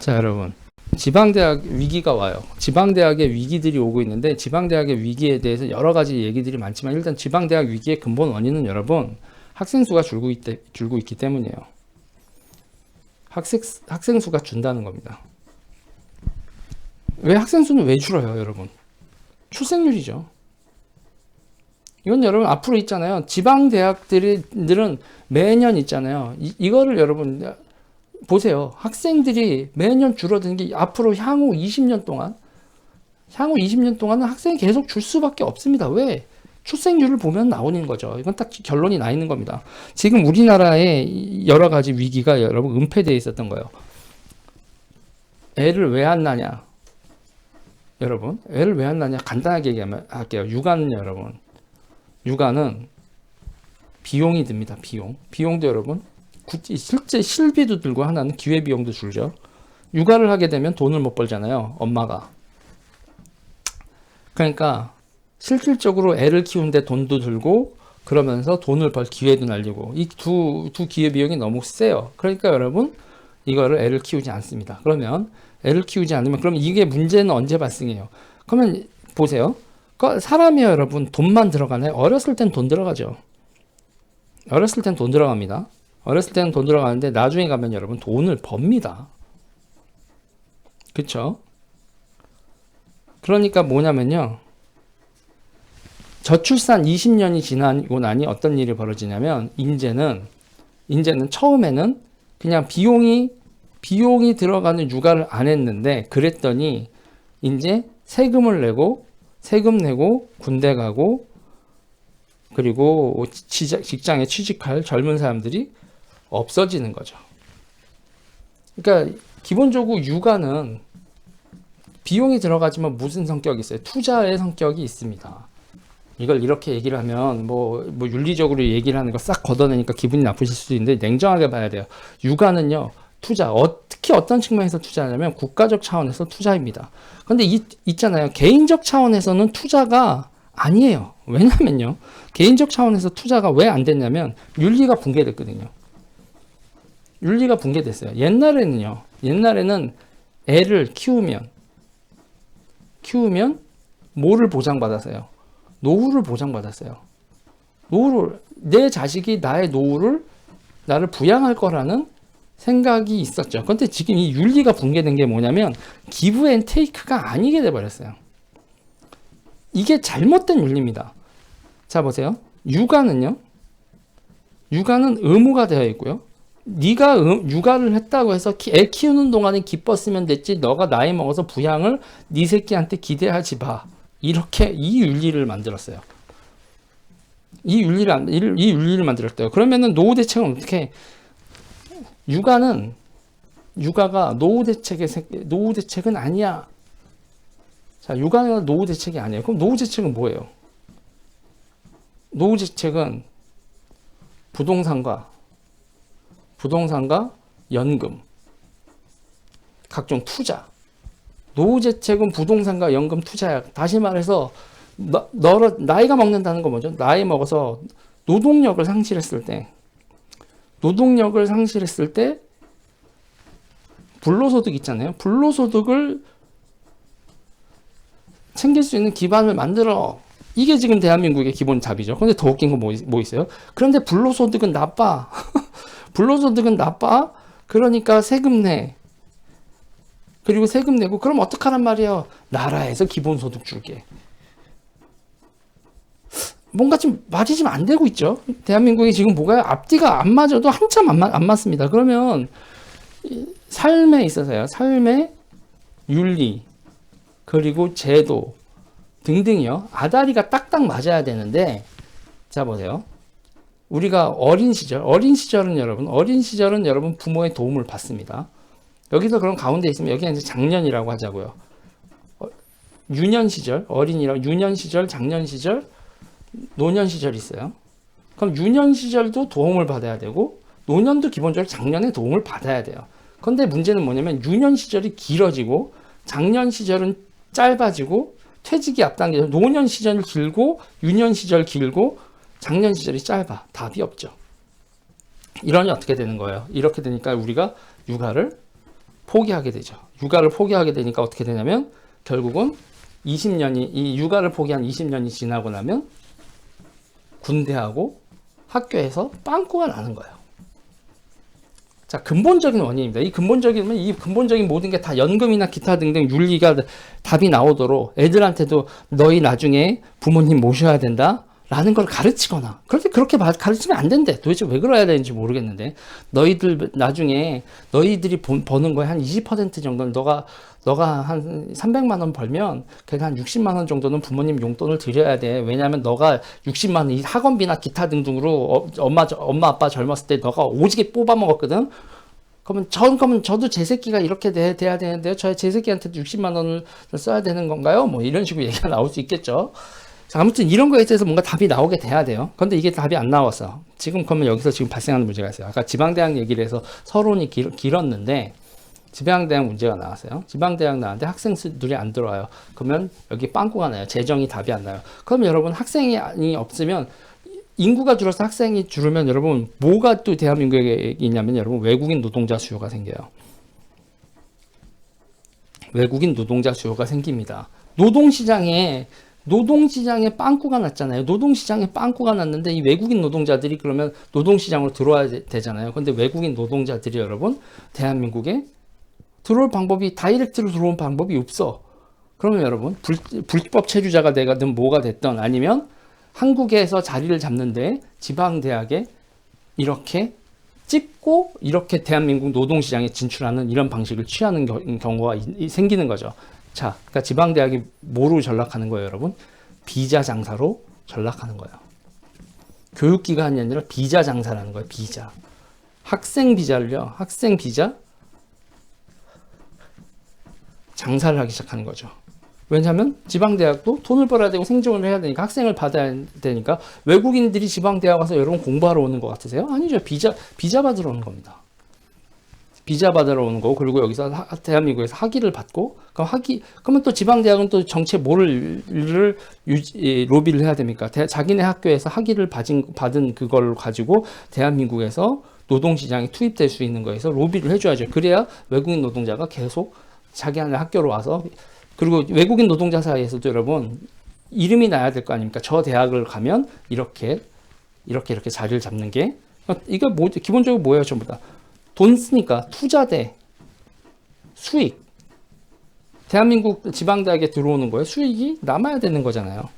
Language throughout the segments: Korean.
자, 여러분. 지방대학 위기가 와요. 지방대학의 위기들이 오고 있는데, 지방대학의 위기에 대해서 여러 가지 얘기들이 많지만, 일단 지방대학 위기의 근본 원인은 여러분, 학생 수가 줄고 있기 때문이에요. 학생 수가 준다는 겁니다. 왜 학생 수는 왜 줄어요, 여러분? 출생률이죠. 이건 여러분 앞으로 있잖아요. 지방대학들은 매년 있잖아요. 이거를 여러분 보세요. 학생들이 매년 줄어드는 게 앞으로 향후 20년 동안은 학생이 계속 줄 수밖에 없습니다. 왜? 출생률을 보면 나오는 거죠. 이건 딱 결론이 나 있는 겁니다. 지금 우리나라의 여러 가지 위기가 여러분 은폐되어 있었던 거예요. 애를 왜 안 낳냐? 여러분, 애를 왜 안 낳냐? 간단하게 얘기할게요. 육아는 여러분, 육아는 비용이 듭니다. 비용도 여러분, 실제 실비도 들고 하나는 기회비용도 줄죠. 육아를 하게 되면 돈을 못 벌잖아요. 엄마가. 그러니까 실질적으로 애를 키우는데 돈도 들고 그러면서 돈을 벌 기회도 날리고 이 두 기회비용이 너무 세요. 그러니까 여러분 이거를 애를 키우지 않습니다. 그러면 애를 키우지 않으면 그럼 이게 문제는 언제 발생해요? 그러면 보세요. 사람이 여러분 돈만 들어가나요? 어렸을 땐 돈 들어가죠. 어렸을 땐 돈 들어갑니다. 어렸을 때는 돈 들어가는데 나중에 가면 여러분 돈을 법니다. 그쵸? 그러니까 뭐냐면요. 저출산 20년이 지나고 나니 어떤 일이 벌어지냐면 이제는 처음에는 그냥 비용이 들어가는 육아를 안 했는데 그랬더니 이제 세금 내고 군대 가고 그리고 직장에 취직할 젊은 사람들이 없어지는 거죠. 그러니까 기본적으로 육아는 비용이 들어가지만 무슨 성격이 있어요? 투자의 성격이 있습니다. 이걸 이렇게 얘기를 하면 뭐 윤리적으로 얘기를 하는 거 싹 걷어내니까 기분이 나쁘실 수도 있는데 냉정하게 봐야 돼요. 육아는요. 투자, 특히 어떤 측면에서 투자하냐면 국가적 차원에서 투자입니다. 근데 있잖아요. 개인적 차원에서는 투자가 아니에요. 왜냐면요. 개인적 차원에서 투자가 왜 안 됐냐면 윤리가 붕괴됐거든요. 윤리가 붕괴됐어요. 옛날에는 애를 키우면 뭐를 보장받았어요? 노후를 보장받았어요. 내 자식이 나의 노후를 나를 부양할 거라는 생각이 있었죠. 그런데 지금 이 윤리가 붕괴된 게 뭐냐면 기브 앤 테이크가 아니게 돼버렸어요. 이게 잘못된 윤리입니다. 자 보세요. 육아는 의무가 되어 있고요. 네가 육아를 했다고 해서 애 키우는 동안에 기뻤으면 됐지 너가 나이 먹어서 부양을 네 새끼한테 기대하지 마. 이렇게 이 윤리를 만들었어요. 이 윤리를 만들었대요. 그러면은 노후 대책은 어떻게? 육아가 노후 대책은 아니야. 자, 육아가 노후 대책이 아니에요. 그럼 노후 대책은 뭐예요? 노후 대책은 부동산과 연금, 각종 투자. 노후 대책은 부동산과 연금 투자야. 다시 말해서 나이가 먹는다는 건 뭐죠? 나이 먹어서 노동력을 상실했을 때 불로소득 있잖아요. 불로소득을 챙길 수 있는 기반을 만들어. 이게 지금 대한민국의 기본 답이죠. 근데 더 웃긴 건 뭐 있어요? 그런데 불로소득은 나빠. 불로소득은 나빠. 그러니까 세금 내. 그리고 세금 내고 그럼 어떡하란 말이에요? 나라에서 기본소득 줄게. 뭔가 지금 말이 좀 안 되고 있죠. 대한민국이 지금 뭐가요? 앞뒤가 안 맞아도 한참 안 맞습니다. 그러면 삶에 있어서요. 삶의 윤리 그리고 제도 등등이요. 아다리가 딱딱 맞아야 되는데 자 보세요. 우리가 어린 시절은 여러분 부모의 도움을 받습니다. 여기서 그럼 가운데 있으면 여기가 이제 장년이라고 하자고요. 유년 시절, 유년 시절, 장년 시절, 노년 시절이 있어요. 그럼 유년 시절도 도움을 받아야 되고 노년도 기본적으로 장년의 도움을 받아야 돼요. 그런데 문제는 뭐냐면 유년 시절이 길어지고 장년 시절은 짧아지고 퇴직이 앞당겨서 노년 시절 길고 유년 시절 길고 장년 시절이 짧아. 답이 없죠. 이러니 어떻게 되는 거예요? 이렇게 되니까 우리가 육아를 포기하게 되죠. 육아를 포기하게 되니까 어떻게 되냐면 결국은 이 육아를 포기한 20년이 지나고 나면 군대하고 학교에서 빵꾸가 나는 거예요. 자, 근본적인 원인입니다. 이 근본적인 모든 게 다 연금이나 기타 등등 윤리가 답이 나오도록 애들한테도 너희 나중에 부모님 모셔야 된다 라는 걸 가르치거나, 그렇게 가르치면 안 된대. 도대체 왜 그래야 되는지 모르겠는데, 너희들 나중에 너희들이 버는 거에 한 20% 정도는 너가 한 300만 원 벌면 걔가 한 60만 원 정도는 부모님 용돈을 드려야 돼. 왜냐면 너가 60만 원 이 학원비나 기타 등등으로 엄마 아빠 젊었을 때 너가 오지게 뽑아 먹었거든. 그러면 저도 제 새끼가 이렇게 돼야 되는데요. 제 새끼한테도 60만 원을 써야 되는 건가요? 뭐 이런 식으로 얘기가 나올 수 있겠죠. 자, 아무튼 이런 거에 대해서 뭔가 답이 나오게 돼야 돼요. 그런데 이게 답이 안 나왔어. 그러면 여기서 지금 발생하는 문제가 있어요. 아까 지방대학 얘기를 해서 서론이 길었는데 지방대학 문제가 나왔어요. 지방대학 나왔는데 학생들이 안 들어와요. 그러면 여기 빵꾸가 나요. 재정이 답이 안 나요. 그럼 여러분 학생이 없으면 인구가 줄어서 학생이 줄으면 여러분 뭐가 또 대한민국에 있냐면 여러분 외국인 노동자 수요가 생겨요. 외국인 노동자 수요가 생깁니다. 노동시장에 빵꾸가 났잖아요. 노동시장에 빵꾸가 났는데 이 외국인 노동자들이 그러면 노동시장으로 들어와야 되잖아요. 근데 외국인 노동자들이 여러분 대한민국에 들어올 방법이 다이렉트로 들어온 방법이 없어. 그러면 여러분 불법 체류자가 되든 뭐가 됐든 아니면 한국에서 자리를 잡는데 지방대학에 이렇게 찍고 이렇게 대한민국 노동시장에 진출하는 이런 방식을 취하는 경우가 생기는 거죠. 자, 그러니까 지방대학이 뭐로 전락하는 거예요, 여러분? 비자 장사로 전락하는 거예요. 교육기관이 아니라 비자 장사라는 거예요, 비자. 학생 비자를요, 학생 비자 장사를 하기 시작하는 거죠. 왜냐하면 지방대학도 돈을 벌어야 되고 생존을 해야 되니까 학생을 받아야 되니까 외국인들이 지방대학 와서 여러분 공부하러 오는 것 같으세요? 아니죠. 비자 받으러 오는 겁니다. 비자 받으러 오는 거고 그리고 여기서 대한민국에서 학위를 받고 그러면 또 지방대학은 또 정체 뭐를 로비를 해야 됩니까? 자기네 학교에서 학위를 받은 그걸 가지고 대한민국에서 노동시장에 투입될 수 있는 거에서 로비를 해줘야죠. 그래야 외국인 노동자가 계속 자기네 학교로 와서 그리고 외국인 노동자 사이에서도 여러분 이름이 나야 될 거 아닙니까? 저 대학을 가면 이렇게 자리를 잡는 게 이거 기본적으로 뭐예요? 전부 다 돈 쓰니까 투자 대 수익. 대한민국 지방대학에 들어오는 거예요. 수익이 남아야 되는 거잖아요.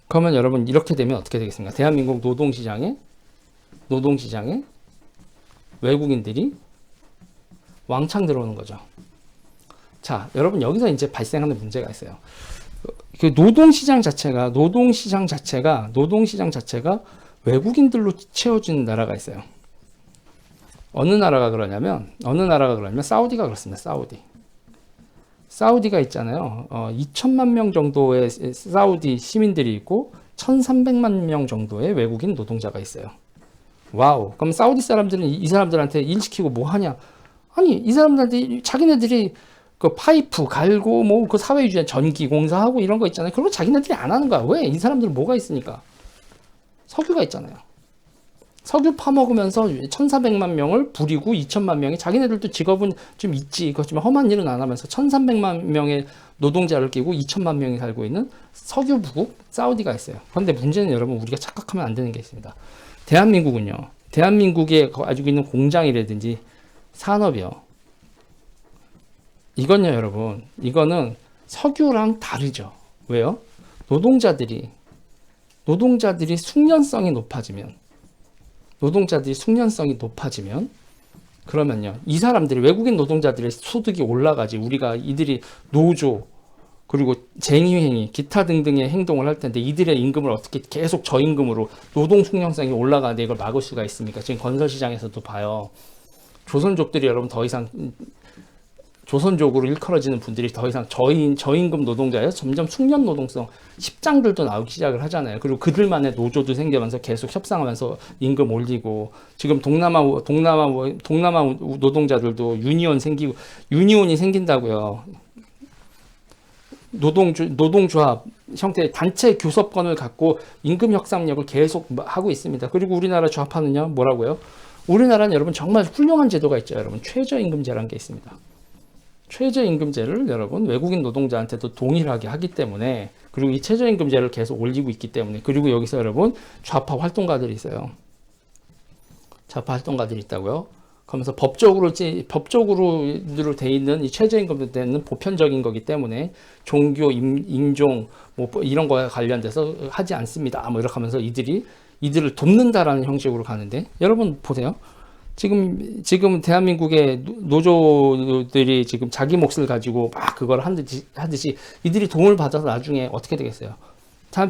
그러면 여러분 이렇게 되면 어떻게 되겠습니까? 대한민국 노동시장에 외국인들이 왕창 들어오는 거죠. 자, 여러분 여기서 이제 발생하는 문제가 있어요. 그 노동시장 자체가 외국인들로 채워진 나라가 있어요. 어느 나라가 그러냐면 사우디가 그렇습니다. 사우디가 있잖아요. 2천만 명 정도의 사우디 시민들이 있고 1,300만 명 정도의 외국인 노동자가 있어요. 와우. 그럼 사우디 사람들은 이 사람들한테 일 시키고 뭐 하냐? 아니, 이 사람들한테 자기네들이 그 파이프 갈고 뭐 그 사회 유지한 전기 공사하고 이런 거 있잖아요. 그런 거 자기네들이 안 하는 거야. 왜? 이 사람들은 뭐가 있으니까. 석유가 있잖아요. 석유 파먹으면서 1,400만 명을 부리고 2천만 명이 자기네들도 직업은 좀 있지. 그렇지만 험한 일은 안 하면서 1,300만 명의 노동자를 끼고 2천만 명이 살고 있는 석유 부국 사우디가 있어요. 그런데 문제는 여러분 우리가 착각하면 안 되는 게 있습니다. 대한민국에 가지고 있는 공장이라든지 산업이요. 이건요, 여러분. 이거는 석유랑 다르죠. 왜요? 노동자들이 숙련성이 높아지면 그러면요. 이 사람들이 외국인 노동자들의 소득이 올라가지. 우리가 이들이 노조 그리고 쟁의행위 기타 등등의 행동을 할 텐데 이들의 임금을 어떻게 계속 저임금으로 노동 숙련성이 올라가는데 이걸 막을 수가 있습니까? 지금 건설 시장에서도 봐요. 조선족들이 여러분 더 이상 조선족으로 일컬어지는 분들이 더 이상 저임금 노동자예요. 점점 숙련 노동성 십장들도 나오기 시작을 하잖아요. 그리고 그들만의 노조도 생기면서 계속 협상하면서 임금 올리고 지금 동남아 노동자들도 유니온이 생긴다고요. 노동조합 형태의 단체 교섭권을 갖고 임금 협상력을 계속 하고 있습니다. 그리고 우리나라 좌파는요, 뭐라고요? 우리나라는 여러분 정말 훌륭한 제도가 있죠. 여러분 최저임금제라는 게 있습니다. 최저임금제를 여러분 외국인 노동자한테도 동일하게 하기 때문에, 그리고 이 최저임금제를 계속 올리고 있기 때문에, 그리고 여기서 여러분 좌파 활동가들이 있어요. 좌파 활동가들이 있다고요. 그러면서 법적으로 돼 있는 이 최저임금제는 보편적인 거기 때문에 종교, 인종 뭐 이런 거에 관련돼서 하지 않습니다. 뭐 이렇게 하면서 이들을 돕는다라는 형식으로 가는데, 여러분 보세요. 지금 대한민국의 노조들이 지금 자기 몫을 가지고 막 그걸 하듯이 이들이 도움을 받아서 나중에 어떻게 되겠어요?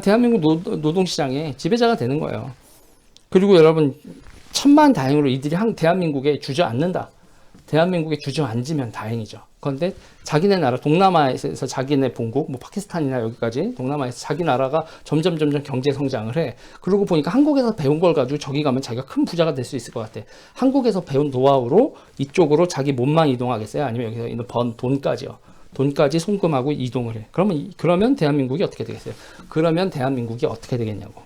대한민국 노동시장의 지배자가 되는 거예요. 그리고 여러분, 천만다행으로 이들이 대한민국에 주저앉는다. 대한민국에 주저앉으면 다행이죠. 그런데 자기네 나라, 동남아에서 자기네 본국, 뭐 파키스탄이나 여기까지 동남아에서 자기 나라가 점점 경제 성장을 해. 그러고 보니까 한국에서 배운 걸 가지고 저기 가면 자기가 큰 부자가 될 수 있을 것 같아. 한국에서 배운 노하우로 이쪽으로 자기 몸만 이동하겠어요? 아니면 여기서 있는 번 돈까지요. 돈까지 송금하고 이동을 해. 그러면 대한민국이 어떻게 되겠어요? 그러면 대한민국이 어떻게 되겠냐고.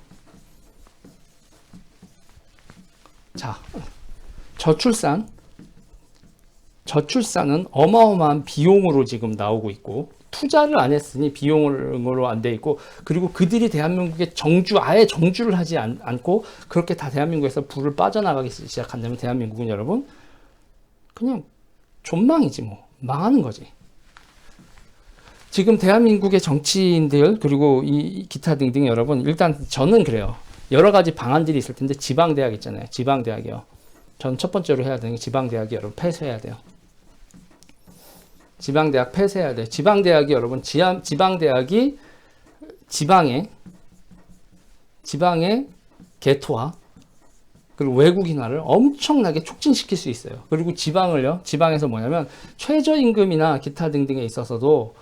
자, 저출산은 어마어마한 비용으로 지금 나오고 있고, 투자를 안 했으니 비용으로 안 돼 있고, 그리고 그들이 대한민국의 아예 정주를 하지 않고 그렇게 다 대한민국에서 불을 빠져나가기 시작한다면 대한민국은 여러분 그냥 존망이지, 뭐 망하는 거지. 지금 대한민국의 정치인들 그리고 이 기타 등등, 여러분 일단 저는 그래요. 여러 가지 방안들이 있을 텐데, 지방대학 있잖아요. 지방대학이요. 전 첫 번째로 해야 되는 게 지방대학이 여러분 폐쇄해야 돼요. 지방대학 폐쇄해야 돼요. 지방대학이 여러분, 지방대학이 지방의 개토화 그리고 외국인화를 엄청나게 촉진시킬 수 있어요. 그리고 지방에서 뭐냐면 최저임금이나 기타 등등에 있어서도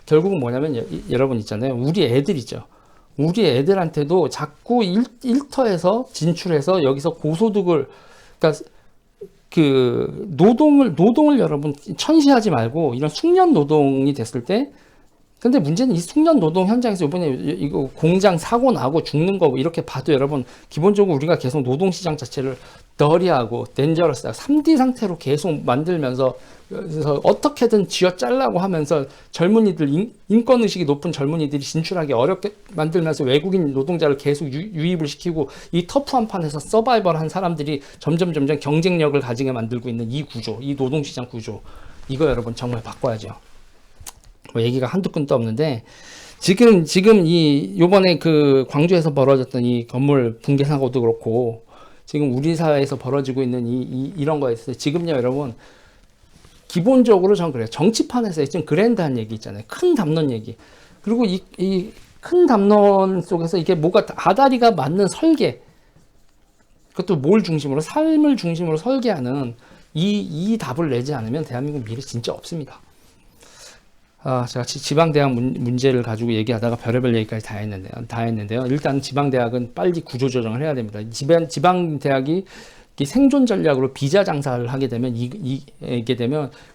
결국은 뭐냐면 여러분 있잖아요. 우리 애들이죠. 우리 애들한테도 자꾸 일터에서 진출해서 여기서 고소득을, 그러니까 그 노동을 여러분 천시하지 말고 이런 숙련 노동이 됐을 때, 근데 문제는 이 숙련 노동 현장에서 이번에 이거 공장 사고 나고 죽는 거 이렇게 봐도 여러분, 기본적으로 우리가 계속 노동시장 자체를 더리하고 덴저러스하고 3D 상태로 계속 만들면서, 그래서 어떻게든 쥐어짜려고 하면서 젊은이들, 인권의식이 높은 젊은이들이 진출하기 어렵게 만들면서 외국인 노동자를 계속 유입을 시키고, 이 터프한 판에서 서바이벌한 사람들이 점점 경쟁력을 가지게 만들고 있는 이 구조, 이 노동시장 구조, 이거 여러분 정말 바꿔야죠. 뭐 얘기가 한두 끈도 없는데, 지금 요번에 그 광주에서 벌어졌던 이 건물 붕괴 사고도 그렇고, 지금 우리 사회에서 벌어지고 있는 이런 거에 있어서 지금요 여러분, 기본적으로 전 그래요. 정치판에서 좀 그랜드한 얘기 있잖아요. 큰 담론 얘기. 그리고 이 큰 담론 속에서 이게 뭐가 아다리가 맞는 설계, 그것도 뭘 중심으로, 삶을 중심으로 설계하는 이 답을 내지 않으면 대한민국 미래 진짜 없습니다. 제가 지방대학 문제를 가지고 얘기하다가 별의별 얘기까지 다 했는데요. 일단 지방대학은 빨리 구조조정을 해야 됩니다. 지방대학이 생존 전략으로 비자 장사를 하게 되면,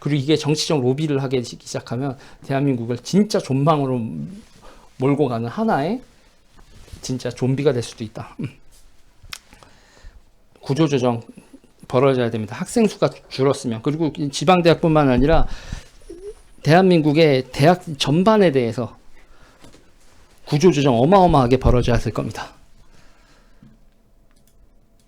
그리고 이게 정치적 로비를 하기 시작하면 대한민국을 진짜 존망으로 몰고 가는 하나의 진짜 좀비가 될 수도 있다. 구조조정 벌어져야 됩니다. 학생 수가 줄었으면, 그리고 지방대학뿐만 아니라 대한민국의 대학 전반에 대해서 구조조정 어마어마하게 벌어져야 될 겁니다.